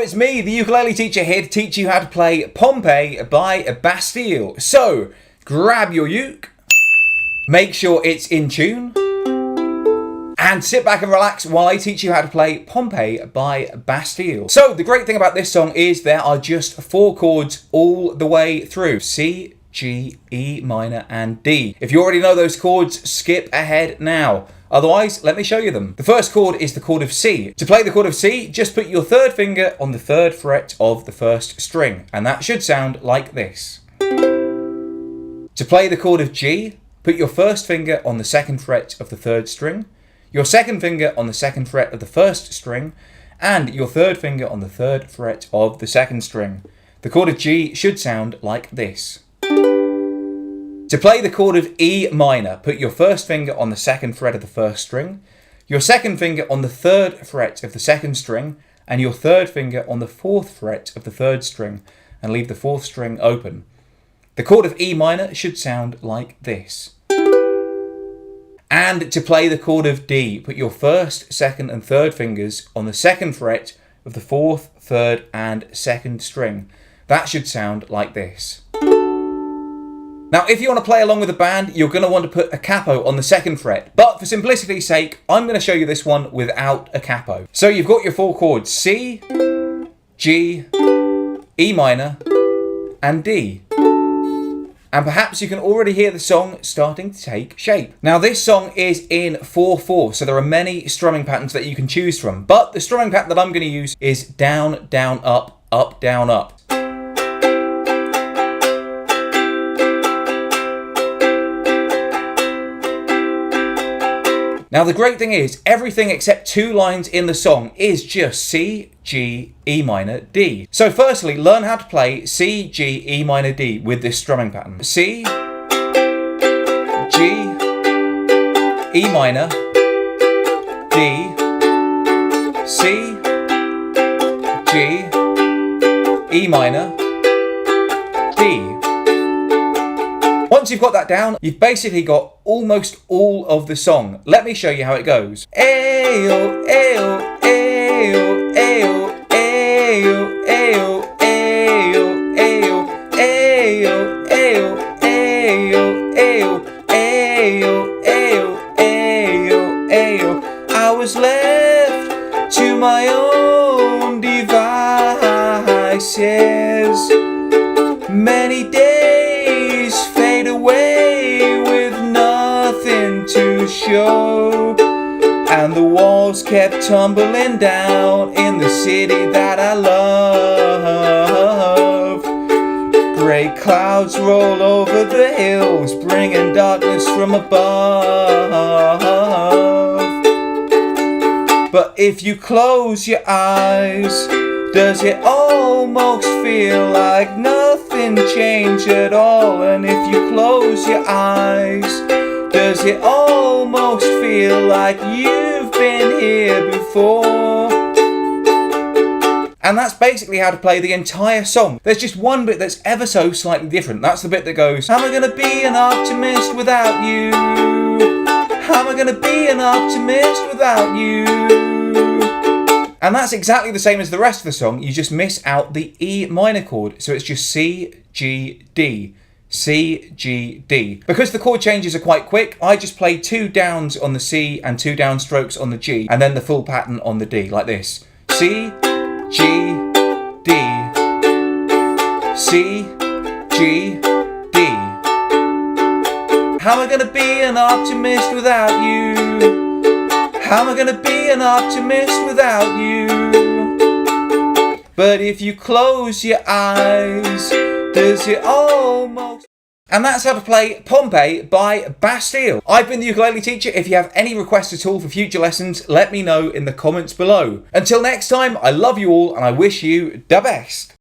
it's me, the ukulele teacher, here to teach you how to play Pompeii by Bastille. So, grab your uke, make sure it's in tune, and sit back and relax while I teach you how to play Pompeii by Bastille. So, the great thing about this song is there are just 4 chords all the way through. C, G, E minor, and D. If you already know those chords, skip ahead now. Otherwise, let me show you them. The first chord is the chord of C. To play the chord of C, just put your 3rd finger on the 3rd fret of the 1st string, and that should sound like this. To play the chord of G, put your 1st finger on the 2nd fret of the 3rd string, your 2nd finger on the 2nd fret of the 1st string, and your 3rd finger on the 3rd fret of the 2nd string. The chord of G should sound like this. To play the chord of E minor, put your 1st finger on the 2nd fret of the 1st string, your 2nd finger on the 3rd fret of the 2nd string, and your 3rd finger on the 4th fret of the 3rd string, and leave the 4th string open. The chord of E minor should sound like this. And to play the chord of D, put your 1st, 2nd, and 3rd fingers on the 2nd fret of the 4th, 3rd, and 2nd string. That should sound like this. Now, if you want to play along with the band, you're going to want to put a capo on the 2nd fret. But for simplicity's sake, I'm going to show you this one without a capo. So you've got your 4 chords, C, G, E minor, and D. And perhaps you can already hear the song starting to take shape. Now, this song is in 4/4, so there are many strumming patterns that you can choose from. But the strumming pattern that I'm going to use is down, down, up, up, down, up. Now, the great thing is, everything except 2 lines in the song is just C, G, E minor, D. So firstly, learn how to play C, G, E minor, D with this strumming pattern. C, G, E minor, D, C, G, E minor, D. Once you've got that down, you've basically got almost all of the song. Let me show you how it goes. Ayo, ayo, ayo, ayo, ayo, ayo, ayo, ayo, ayo, ayo, ayo, ayo, ayo, ayo, ayo, ayo. I was left to my own devices. Many days fade away with nothing to show, and the walls kept tumbling down in the city that I love. Grey clouds roll over the hills, bringing darkness from above. But if you close your eyes, does it almost feel like nothing changed at all? And if you close your eyes, does it almost feel like you've been here before? And that's basically how to play the entire song. There's just one bit that's ever so slightly different. That's the bit that goes, am I gonna be an optimist without you? Am I gonna be an optimist without you? And that's exactly the same as the rest of the song, you just miss out the E minor chord, so it's just C, G, D, C, G, D. Because the chord changes are quite quick, I just play 2 downs on the C and 2 down strokes on the G, and then the full pattern on the D, like this. C, G, D, C, G, D. How am I gonna be an optimist without you? How am I gonna be an optimist without you? But if you close your eyes, does it almost... And that's how to play Pompeii by Bastille. I've been the ukulele teacher. If you have any requests at all for future lessons, let me know in the comments below. Until next time, I love you all and I wish you the best.